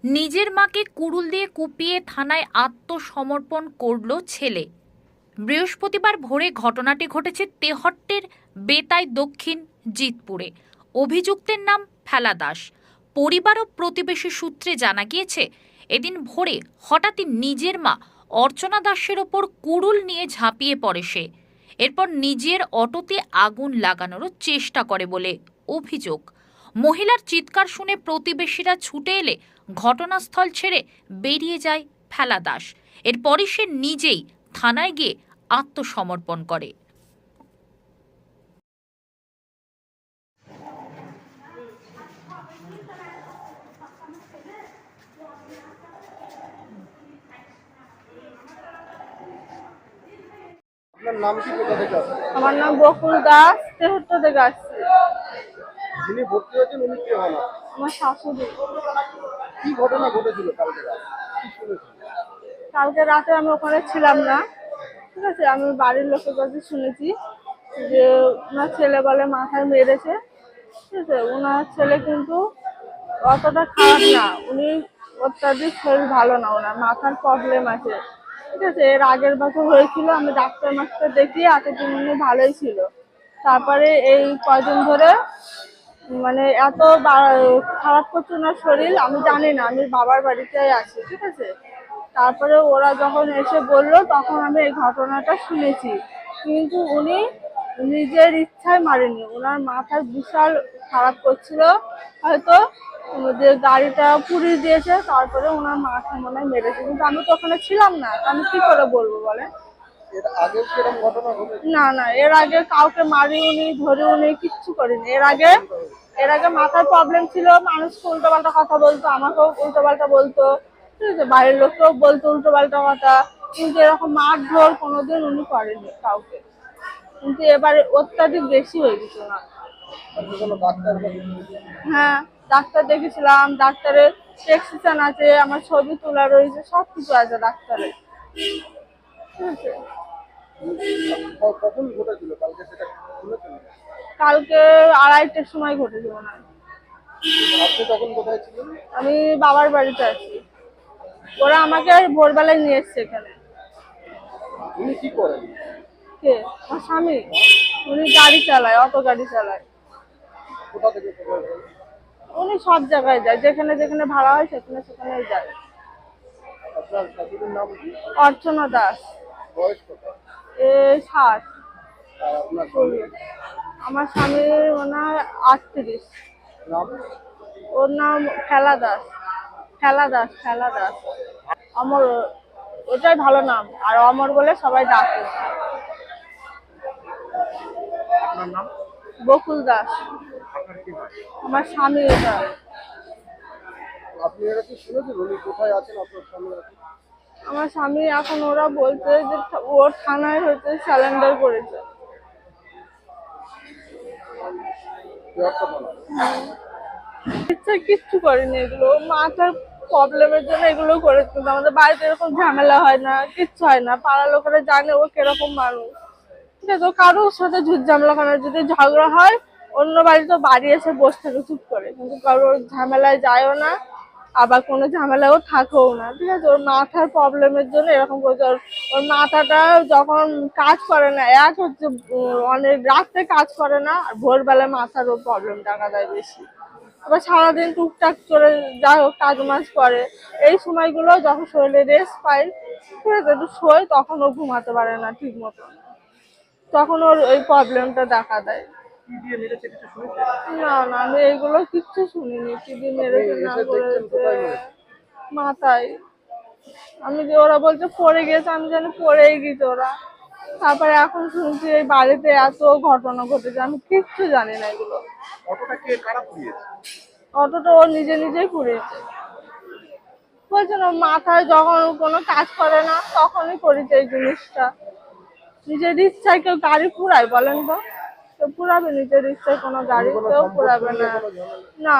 নিজের মাকে কুড়ুল দিয়ে কুপিয়ে থানায় আত্মসমর্পণ করল ছেলে। বৃহস্পতিবার ভোরে ঘটনাটি ঘটেছে তেহট্টের বেতাই দক্ষিণ জিতপুরে। অভিযুক্তের নাম ফেলা দাস। পরিবার ও প্রতিবেশী সূত্রে জানা গিয়েছে, এদিন ভোরে হঠাৎই নিজের মা অর্চনা দাসের ওপর কুড়ুল নিয়ে ঝাঁপিয়ে পড়ে সে। এরপর নিজের অটোতে আগুন লাগানোরও চেষ্টা করে বলে অভিযোগ। মহিলার চিৎকার শুনে প্রতিবেশীরা ছুটে এলে ঘটনাস্থল ছেড়ে বেরিয়ে যায় ফেলা দাস। এরপরই সে নিজেই থানায় গিয়ে আত্মসমর্পণ করে। আপনার নাম কি, কোথা থেকে আসছেন? আমার নাম বকুল দাস, তেহট্ট থেকে আসছি। যিনি ভর্তি হয়েছেন উনি কে হন? আমার শাশুড়ি। কি ঘটনা ঘটেছিল কালকে রাতে? কি শুনেছেন? কালকে রাতে আমি ওখানে ছিলাম না, ঠিক আছে। আমি বাড়ির লোকের কাছে শুনেছি যে ওনার ছেলে বলে মাথায় মেরেছে, ঠিক আছে। ওনার ছেলে কিন্তু অতটা খারাপ না, উনি অত্যাধিক শরীর ভালো না, ওনার মাথার প্রবলেম আছে, ঠিক আছে। এর আগের বছর হয়েছিল, আমি ডাক্তার মাস্টার দেখিয়ে এতদিন উনি ভালোই ছিল। তারপরে এই কয়দিন ধরে মানে এত খারাপ করছে ওনার শরীর, আমি জানি না, আমি বাবার বাড়িতেই আছি, ঠিক আছে। তারপরে ওরা যখন এসে বললো তখন আমি এই ঘটনাটা শুনেছি, কিন্তু উনি নিজের ইচ্ছায় মারেনি, ওনার মাথায় বিশাল খারাপ করছিল হয়তো, যে গাড়িটা পুড়িয়ে দিয়েছে, তারপরে ওনার মাথা মনে হয় মেরেছে, কিন্তু আমি তো ওখানে ছিলাম না, আমি কি করে বলবো বলেন। এর আগে কিরকম ঘটনা ঘটেছে? না না, এর আগে কাউকে মারিওনি, ধরিওনি, কিচ্ছু করিনি। এর আগে মাথার প্রবলেম ছিল, মানুষকে উল্টোপাল্টা কথা বলতো, আমাকেও উল্টোপাল্টা বলতো, ঠিক আছে। বাড়ির লোককেও বলতো উল্টোপাল্টা কথা, কিন্তু এরকম মারধর কোনোদিন উনি করেনি কাউকে। কিন্তু এবারে অত্যাধিক বেশি হয়ে গেছে না। আপনি কোনো ডাক্তার বা কিছু? হ্যাঁ, ডাক্তার দেখেছিলাম, ডাক্তারের প্রেসক্রিপশন আছে, আমার ছবি তোলা রয়েছে, সব কিছু আছে ডাক্তারের, ঠিক আছে। কখন ঘটেছিল কালকে সেটা শুনেছেন? কালকে 2:30টার সময় ঘটেছিল না। আপনি তখন কোথায় ছিলেন? আমি বাবার বাড়িতে আছি, ওরা আমাকে ভোরবেলায় নিয়ে এসছে এখানে। উনি কি করেন? কে? আমার স্বামী। উনি গাড়ি চালায়, অটো গাড়ি চালায়। কোথা থেকে কোথায় যান? উনি সব জায়গায় যায়, যেখানে যেখানে ভাড়া হয় সেখানে সেখানেই যায়। আপনার শাশুড়ির নাম কি? অর্চনা দাস। বয়স কত? 60। আর আপনার স্বামী আমার স্বামীর ওনার 38। নাম? ওর নাম ফেলা দাস। ফেলা দাস, ফেলা দাস। অমর, ওটাই ভালো নাম, আর অমর বলে সবাই ডাকে। আপনার নাম? বকুল দাস। আপনার কি হয়? আমার স্বামী এটা। আপনি এটা কি শুনেছেন উনি কোথায় আছেন আপনার স্বামী এখন? আমার স্বামী এখন, ওরা বলছে যে ওর থানায় হচ্ছে স্যালেন্ডার করেছে। ইচ্ছা কিচ্ছু করেনি, এগুলো মাথার প্রবলেমের জন্য এগুলো করেছে, কিন্তু আমাদের বাড়িতে এরকম ঝামেলা হয় না, কিচ্ছু হয় না। পাড়ার লোকেরা জানে ও কিরকম মানুষ, ঠিক আছে। ও কারোর সাথে ঝুট ঝামেলা করে না, যদি ঝগড়া হয় অন্য বাড়িতে বাড়ি এসে বসে থাকে চুপ করে, কিন্তু কারোর ঝামেলায় যায়ও না, আবার কোনো ঝামেলাও থাকেও না, ঠিক আছে। ওর মাথার প্রবলেমের জন্য এরকম করছে। ওর মাথাটা যখন কাজ করে না, এক হচ্ছে অনেক রাত্রে কাজ করে না, আর ভোরবেলায় মাথারও প্রবলেম দেখা দেয় বেশি। আবার সারাদিন টুকটাক করে যাই হোক কাজ মাজ করে, এই সময়গুলো যখন শরীরে রেস্ট পাই, ঠিক আছে, একটু শোয়, তখন ও ঘুমাতে পারে না ঠিক মতো, তখন ওর এই প্রবলেমটা দেখা দেয়। কি দিয়ে মেরেছে কিছু শুনেছেন? না না, আমি এইগুলো কিচ্ছু শুনিনি, টিভি মেরেছে না এসে দেখছেন করেছে। কোথায় মেরেছে? মাথায়। আমি যে ওরা বলছে পড়ে গেছে, আমি জানি পড়েই গেছে ওরা। তারপরে এখন শুনছি এই বাড়িতে এত ঘটনা ঘটেছে, আমি কিচ্ছু জানি না এগুলো। অটোটা কে কারা পুড়িয়েছে? অটোটা ও নিজে নিজেই পুড়িয়েছে। বলছে না, মাথায় যখন কোনো কাজ করে না তখনই করেছে এই জিনিসটা। নিজের ইচ্ছায় কেউ গাড়ি পুরায় বলেন তো? কেউ পুরাবে নিজের ইচ্ছায় কোনো গাড়ি? কেউ পুরাবে না। না।